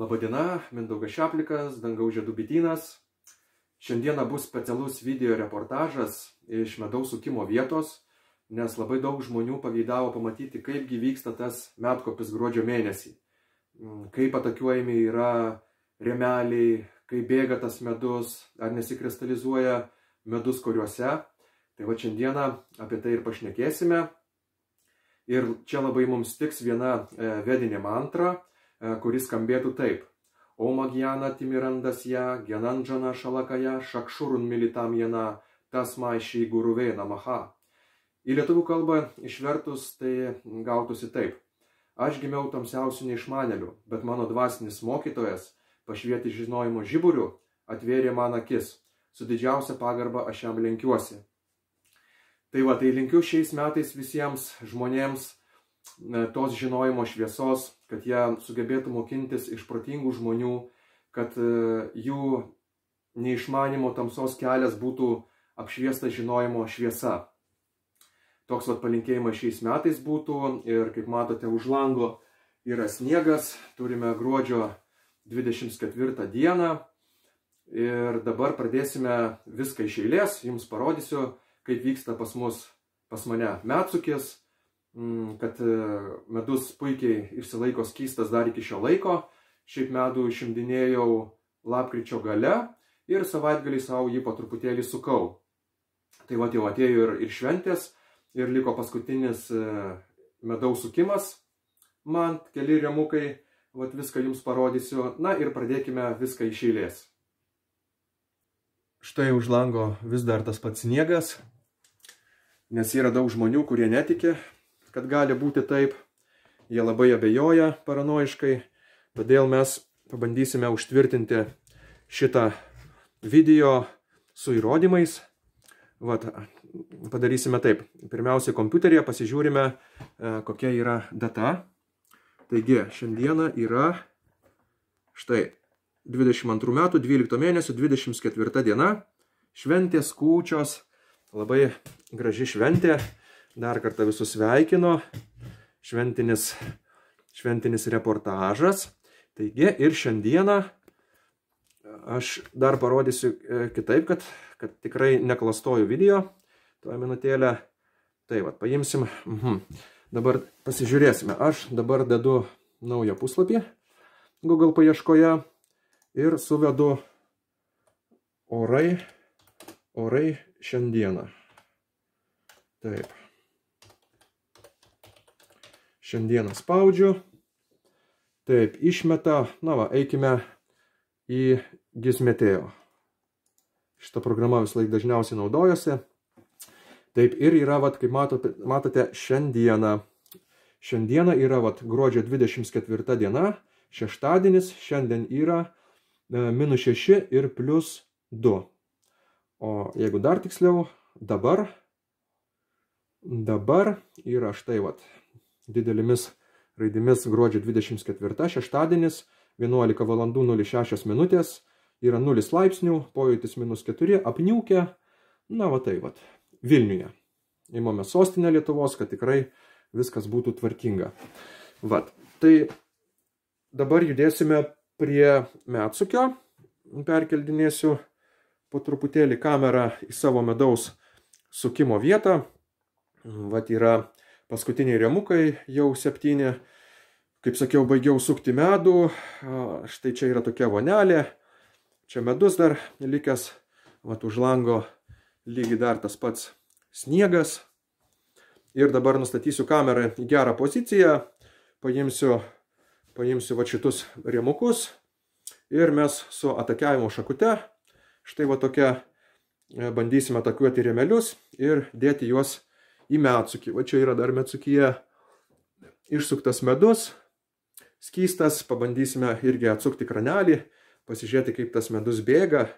Labadiena, Mindaugas Šeplikas, Dangaus žiedų bitynas. Šiandieną bus specialus video reportažas iš medaus sukimo vietos, nes labai daug žmonių pageidavo pamatyti, kaipgi vyksta tas medkopis gruodžio mėnesį. Kaip atakiuojami yra rėmeliai, kaip bėga tas medus, ar nesikristalizuoja medus kuriuose. Tai va šiandieną apie tai ir pašnekėsime. Ir čia labai mums tiks viena vedinė mantra, kuris skambėtų taip. Oma gyana timirandas ja, genandžana šalakaja, šakšurun militam jana, tasmai šį guruvė namaha. Į lietuvių kalbą išvertus tai gautųsi taip. Aš gimiau tamsiausių neišmanėlių, bet mano dvasinis mokytojas, pašvieti žinojimo žiburių, atvėrė man akis. Su didžiausia pagarba aš jam lenkiuosi. Tai va, tai linkiu šiais metais visiems žmonėms tos žinojimo šviesos, kad jie sugebėtų mokintis iš protingų žmonių, kad jų neišmanimo tamsos kelias būtų apšviestas žinojimo šviesa. Toks vat palinkėjimas šiais metais būtų ir kaip matote už lango yra sniegas, turime gruodžio 24 dieną ir dabar pradėsime viską iš eilės, jums parodysiu, kaip vyksta pas mane medsukis, kad medus puikiai išsilaiko skystas dar iki šio laiko. Šiaip medų išimdinėjau lapkričio gale ir savaitgalį savo jį po truputėlį sukau. Tai va jau atėjo ir šventės ir liko paskutinis medaus sukimas. Man keli rėmukai, vat viską jums parodysiu. Na ir pradėkime viską iš eilės. Štai už lango vis dar tas pats sniegas, nes yra daug žmonių, kurie netiki, kad gali būti taip. Jie labai abejoja paranoiškai, todėl mes pabandysime užtvirtinti šitą video su įrodymais. Vat, padarysime taip. Pirmiausia, kompiuteryje pasižiūrime, kokia yra data. Taigi, šiandieną yra štai 22 metų 12 mėnesio 24 diena. Šventės kūčios, labai graži šventė. Dar kartą visus sveikino, šventinis reportažas. Taigi ir šiandieną aš dar parodysiu kitaip, kad tikrai neklastoju video. Tuo minutėlę. Tai vat, paimsim. Dabar pasižiūrėsime. Aš dabar dedu naują puslapį Google paieškoje ir suvedu orai šiandieną. Taip. Šiandieną spaudžiu. Taip, išmeta. Na va, eikime į Gizmeteo. Šitą programą vis laik dažniausiai naudojuosi. Taip, ir yra, vat, kaip matote, šiandieną. Šiandieną yra, vat, gruodžio 24 diena, šeštadienis, šiandien yra -6 ir +2. O jeigu dar tiksliau, dabar yra štai, vat, didelėmis raidėmis gruodžio 24, šeštadienis, 11 valandų 06 minutės, yra 0 laipsnių, pojūtis -4, apniukę, na va tai vat, Vilniuje. Imame sostinę Lietuvos, kad tikrai viskas būtų tvarkinga. Vat, tai dabar judėsime prie medsukio, perkeldinėsiu po truputėlį kamerą į savo medaus sukimo vietą. Vat yra paskutiniai rėmukai, jau 7. Kaip sakiau, baigiau sukti medų. Štai čia yra tokia vonelė. Čia medus dar likęs. Vat už lango lygiai dar tas pats sniegas. Ir dabar nustatysiu kamerą į gerą poziciją. Paimsiu vat šitus rėmukus. Ir mes su atakiavimo šakute, štai va tokia, bandysime atakuoti rėmelius ir dėti juos į medsukį. Va čia yra dar medsukyje išsuktas medus, skystas, pabandysime irgi atsukti kranelį, pasižiūrėti, kaip tas medus bėga,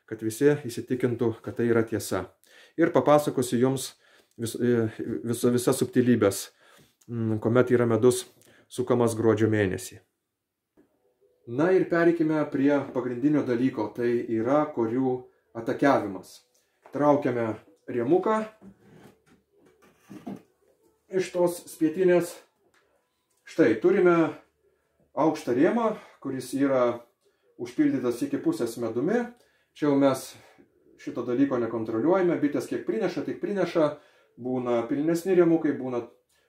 kad visi įsitikintų, kad tai yra tiesa. Ir papasakosiu jums visas subtilybės, kuomet yra medus sukamas gruodžio mėnesį. Na ir pereikime prie pagrindinio dalyko, tai yra korių atakiavimas. Traukiame rėmuką iš tos spietinės. Štai, turime aukštą rėmą, kuris yra užpildytas iki pusės medumi. Čia jau mes šito dalyko nekontroliuojame, bitės kiek prineša, tik prineša, būna pilnesni rėmukai, būna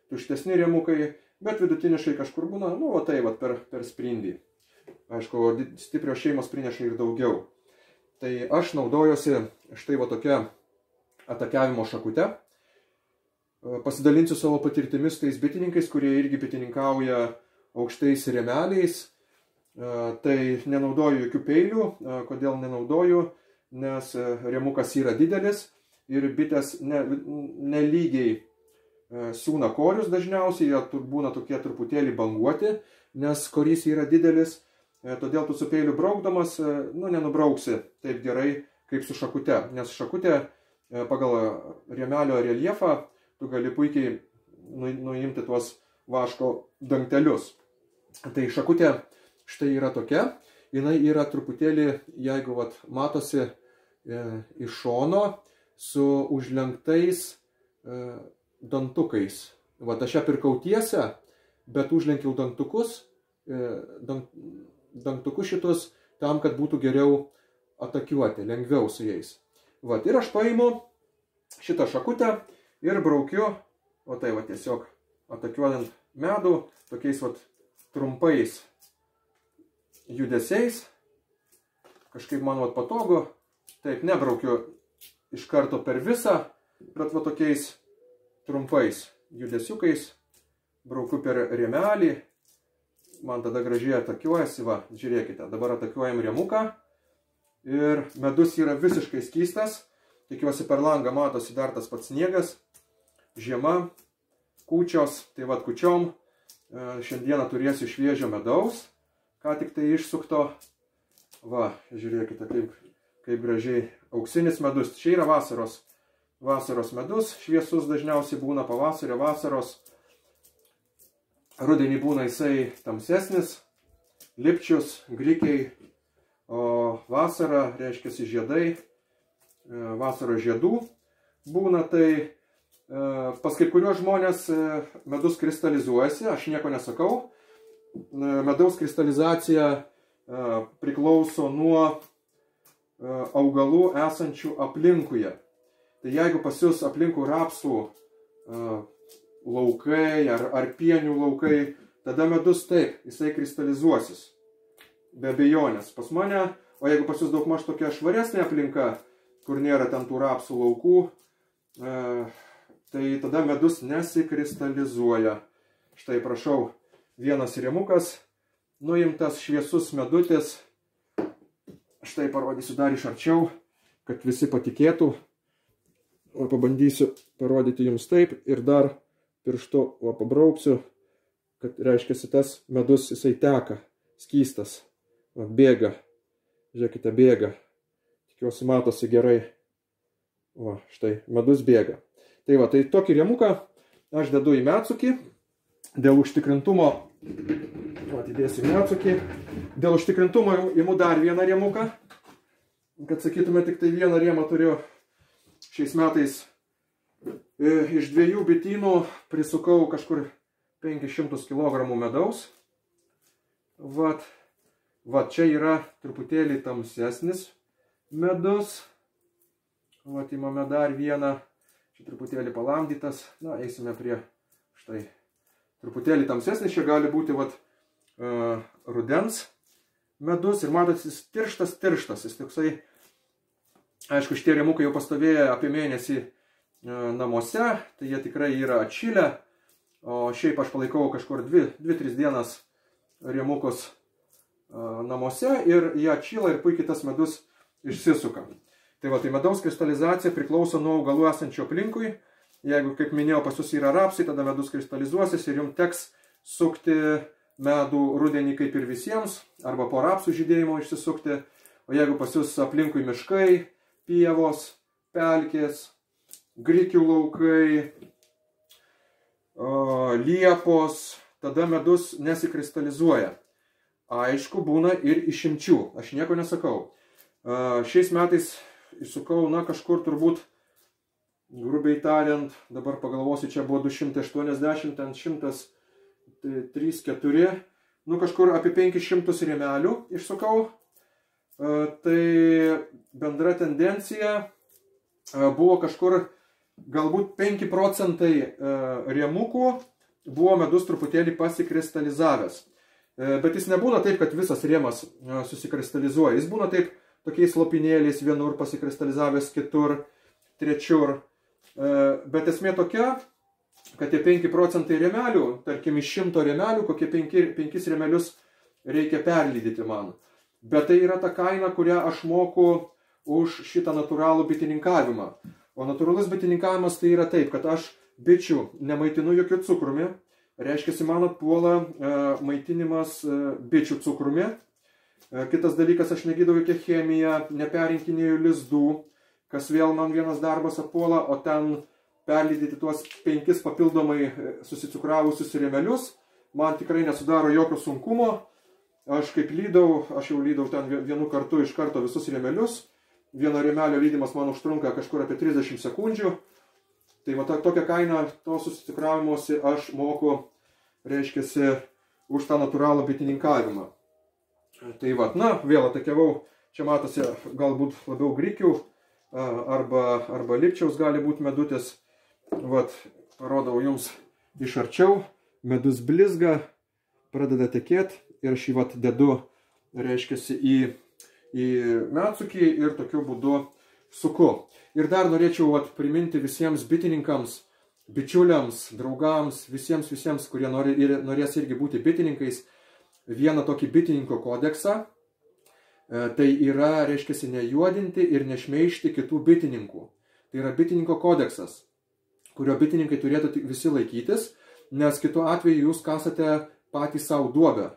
tuštesni rėmukai, bet vidutiniškai kažkur būna, nu, o tai, vat, per sprindį. Aišku, stiprios šeimos prineša ir daugiau. Tai aš naudojuosi štai va tokia atakiavimo šakute. Pasidalinsiu savo patirtimis tais bitininkais, kurie irgi bitininkauja aukštais rėmeliais. Tai nenaudoju jokių peilių. Kodėl nenaudoju? Nes rėmukas yra didelis ir bitės nelygiai siūna korius dažniausiai, jie būna tokie truputėlį banguoti, nes korys yra didelis. Todėl tu su peiliu braukdamas, nu, nenubrauksi taip gerai kaip su šakute, nes šakutė pagal rėmelio reljefą tu gali puikiai nuimti tuos vaško dangtelius. Tai šakutė štai yra tokia, jinai yra truputėlį, jeigu vat, matosi iš šono, su užlenktais dantukais. Vat aš ją pirkau tiesę, bet užlenkiau dantukus, dantukus šitus tam, kad būtų geriau atakiuoti, lengviau su jais. Vat, ir aš paimu šitą šakutę ir braukiu, o tai va tiesiog atakiuojant medų, tokiais va trumpais judesiais. Kažkaip man va patogu, taip nebraukiu iš karto per visą, bet va tokiais trumpais judesiukais braukiu per rėmelį. Man tada gražiai atakiuojasi, va, žiūrėkite, dabar atakiuojam rėmuką ir medus yra visiškai skystas. Tikiuosi per langą matosi dar tas pats sniegas, žiema, kūčios, tai va kūčiom šiandieną turėsiu šviežio medaus, ką tik tai išsukto. Va, žiūrėkite, kaip gražiai auksinis medus. Čia yra vasaros medus, šviesus dažniausiai būna pavasario, vasaros. Rudenį būna jisai tamsesnis, lipčius, grikiai, o vasara reiškia žiedai, vasaros žiedų būna. Tai pas kai kuriuos žmonės medus kristalizuojasi, aš nieko nesakau. Medaus kristalizacija priklauso nuo augalų esančių aplinkuje. Tai jeigu pas jūs aplinkų rapsų laukai ar pienių laukai, tada medus taip, jisai kristalizuosis. Be abejonės. Pas mane, o jeigu pas jūs daugmaž tokia švaresnė aplinka, kur nėra ten tų rapsų laukų, tai tada medus nesikristalizuoja. Štai prašau, vienas rėmukas, nuimtas šviesus medutis. Štai parodysiu dar iš arčiau, kad visi patikėtų. O pabandysiu parodyti jums taip ir dar pirštu pabrauksiu, kad reiškia tas medus jisai teka, skystas, bėga. Žiūrėkite, bėga. Tikiuosi matosi gerai. Va, štai, medus bėga. Tai va, tai tokį rėmuką aš dedu į medsukį. Dėl užtikrintumo, atidėsiu medsukį. Dėl užtikrintumo imu dar vieną rėmuką. Kad sakytume, tik tai vieną rėmą turiu. Šiais metais iš 2 bitynų prisukau kažkur 500 kg medaus. Vat, čia yra truputėlį tamsesnis medus. Vat, imame dar vieną. Čia truputėlį palamdytas. Na, eisime prie štai. Truputėlį tamsesnis. Čia gali būti vat, rudens medus. Ir matot, jis tirštas. Jis toksai, aišku, šitie rėmukai jau pastovėję apie mėnesį namuose. Tai jie tikrai yra atšilę. O šiaip aš palaikau kažkur 2-3 dienas rėmukus namuose. Ir jie atšyla ir puikiai tas medus išsisuka. Tai va, tai medaus kristalizacija priklauso nuo augalų esančio aplinkui. Jeigu, kaip minėjau, pas jūs yra rapsai, tada medus kristalizuosis ir jums teks sukti medų rudenį kaip ir visiems, arba po rapsų žydėjimo išsisukti. O jeigu pas jūs aplinkui miškai, pievos, pelkės, grikių laukai, liepos, tada medus nesikristalizuoja. Aišku, būna ir išimčių, aš nieko nesakau. Šiais metais išsukau, na, kažkur turbūt, grubiai tariant, dabar pagalvosiu, čia buvo 280, ten 103-4, kažkur apie 500 rėmelių išsukau. Tai bendra tendencija buvo kažkur galbūt 5 procentai rėmukų buvo medus truputėlį pasikristalizavęs. Bet jis nebūna taip, kad visas rėmas susikristalizuoja. Jis būna taip tokiais lopinėliais, vienur pasikristalizavęs, kitur, trečiur. Bet esmė tokia, kad tie 5 procentai rėmelių, tarkim iš 100 rėmelių, kokie 5 rėmelius reikia perlydyti man. Bet tai yra ta kaina, kurią aš moku už šitą natūralų bitininkavimą. O natūralus bitininkavimas tai yra taip, kad aš bičių nemaitinu jokių cukrumi. Reiškia, man atpuola maitinimas bičių cukrumi. Kitas dalykas, aš negydau jokią chemiją, neperinkinėjau lizdų, kas vėl man vienas darbas atpuola, o ten perlydyti tuos 5 papildomai susicukravusius rėmelius man tikrai nesudaro jokio sunkumo. Aš kaip lydau, aš jau lydau ten vienu kartu iš karto visus rėmelius. Vieno rėmelio lydimas man užtrunka kažkur apie 30 sekundžių. Tai va tokią kainą to susicukravimuose aš moku, reiškiasi, už tą natūralų bitininkavimą. Tai va, vėl atakiavau, čia matosi galbūt labiau grikių arba lipčiaus gali būti medutis. Vat, parodau jums iš arčiau, medus blizga, pradeda tekėti ir aš jį vat dedu, reiškiasi, į medsukį ir tokiu būdu suku. Ir dar norėčiau priminti visiems bitininkams, bičiuliams, draugams, visiems, kurie norės irgi būti bitininkais, vieną tokį bitininko kodeksą. Tai yra, reiškiasi, nejuodinti ir nešmeižti kitų bitininkų. Tai yra bitininko kodeksas, kurio bitininkai turėtų visi laikytis, nes kitu atveju jūs kasate patys savo duobę.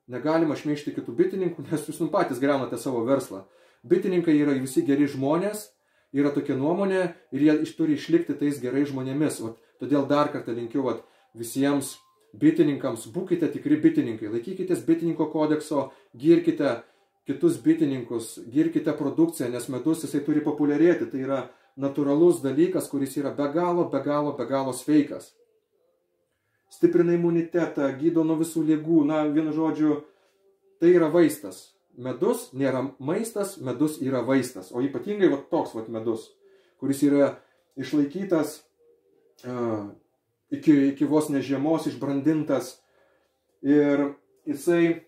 Negalima šmeižti kitų bitininkų, nes jūs patys griaunate savo verslą. Bitininkai yra visi geri žmonės, yra tokia nuomonė ir jie turi išlikti tais gerais žmonėmis. Todėl dar kartą linkiu visiems bitininkams, būkite tikri bitininkai, laikykitės bitininko kodekso, girkite kitus bitininkus, girkite produkciją, nes medus jisai turi populiarėti. Tai yra natūralus dalykas, kuris yra be galo sveikas. Stiprina imunitetą, gydo nuo visų ligų, vienu žodžiu, tai yra vaistas. Medus nėra maistas, medus yra vaistas. O ypatingai toks medus, kuris yra išlaikytas iki vos ne žiemos, išbrandintas. Ir jisai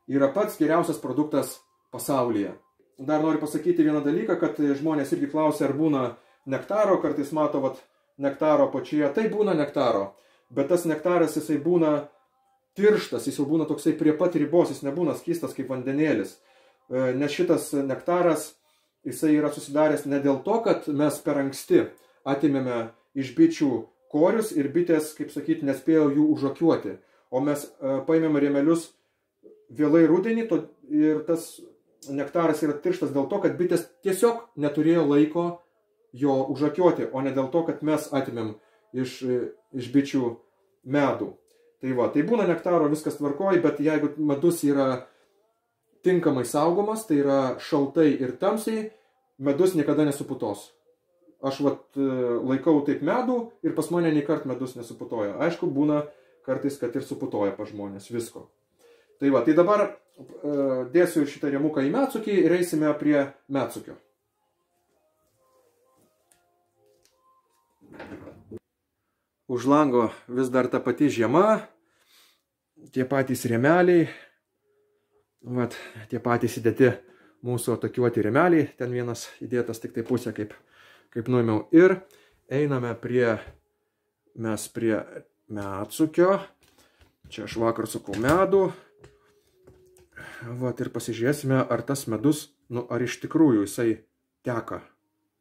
yra pats geriausias produktas pasaulyje. Dar noriu pasakyti vieną dalyką, kad žmonės irgi klausia, ar būna nektaro, kartais mato nektaro pačioje. Tai būna nektaro, bet tas nektaras jisai būna tirštas, jis jau būna toksai prie pat ribos, jis nebūna skystas kaip vandenėlis. Nes šitas nektaras, jisai yra susidaręs ne dėl to, kad mes per anksti atimėme iš bičių korius ir bitės, kaip sakyti, nespėjo jų užakiuoti. O mes paėmėme rėmelius vėlai rudenį ir tas nektaras yra tirštas dėl to, kad bitės tiesiog neturėjo laiko jo užakiuoti, o ne dėl to, kad mes atimėm iš bičių medų. Tai būna nektaro, viskas tvarkoja, bet jeigu medus yra tinkamai saugomas, tai yra šaltai ir tamsiai, medus niekada nesuputos. Aš laikau taip medų ir pas mane nei kart medus nesuputoja. Aišku, būna kartais, kad ir suputoja pas žmonės visko. Tai dabar dėsiu šitą rėmuką į medsukį ir eisime prie medsukio. Už lango vis dar ta pati žiema, tie patys rėmeliai, tie patys įdėti mūsų atakiuoti rėmeliai, ten vienas įdėtas tik tai pusė, kaip nuėmiau. Ir einame mes prie medsukio, čia aš vakar sukau medų, ir pasižiūrėsime, ar tas medus, ar iš tikrųjų jisai teka.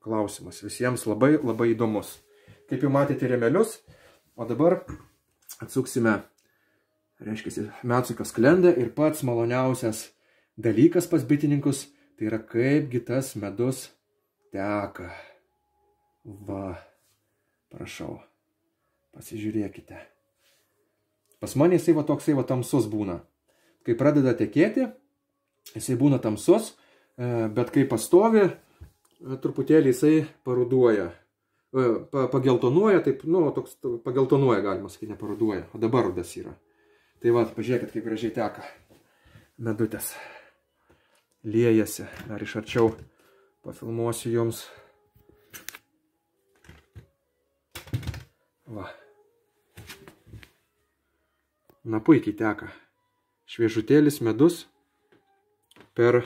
Klausimas visiems labai įdomus. Kaip jau matėte rėmelius, o dabar atsuksime, reiškia, medsukio sklendę ir pats maloniausias dalykas pas bitininkus, tai yra kaipgi tas medus teka. Prašau, pasižiūrėkite. Pas mane jisai toksai tamsus būna. Kai pradeda tekėti, jisai būna tamsus, bet kai pastovi, truputėlį jisai paruduoja. Pageltonuoja, taip, toks pageltonuoja, galima sakyti, neparuduoja, o dabar rudas yra. Tai va, pažiūrėkit, kaip gražiai teka medutės. Liejasi. Dar iš arčiau pafilmuosiu jums. Va. Na, puikiai teka. Šviežutėlis medus per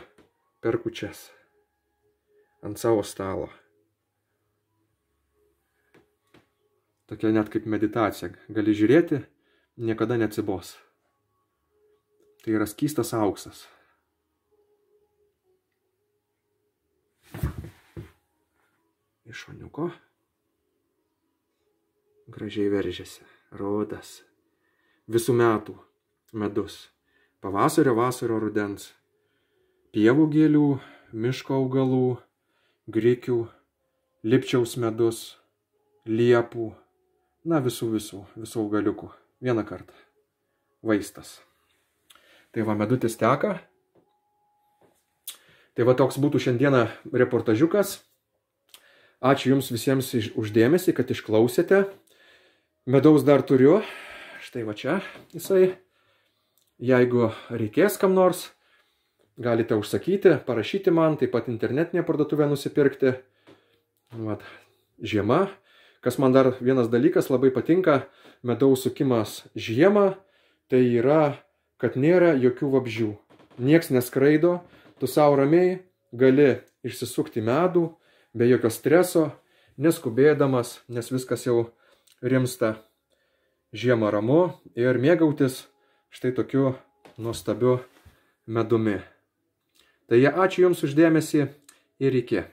kūčias. Ant savo stalo. Tokia net kaip meditacija. Gali žiūrėti, niekada neatsibos. Tai yra skystas auksas. Iš šoniuko. Gražiai veržiasi. Rudas. Visų metų medus. Pavasario, vasario, rudens. Pievų gėlių, miško augalų, grikių, lipčiaus medus, liepų. Na, visų augaliukų. Vieną kartą. Vaistas. Tai va, medutis teka. Tai va, toks būtų šiandieną reportažiukas. Ačiū jums visiems už dėmesį, kad išklausėte. Medaus dar turiu. Štai va čia jisai. Jeigu reikės kam nors, galite užsakyti, parašyti man, taip pat internetinė parduotuvė nusipirkti. Va, žiema. Kas man dar vienas dalykas labai patinka, medaus sukimas žiemą, tai yra, kad nėra jokių vabzdžių. Nieks neskraido, tu savo ramiai gali išsisukti medų, be jokio streso, neskubėdamas, nes viskas jau rimsta. Žiemą ramu ir mėgautis štai tokiu nuostabiu medumi. Tai ačiū jums už dėmesį ir iki.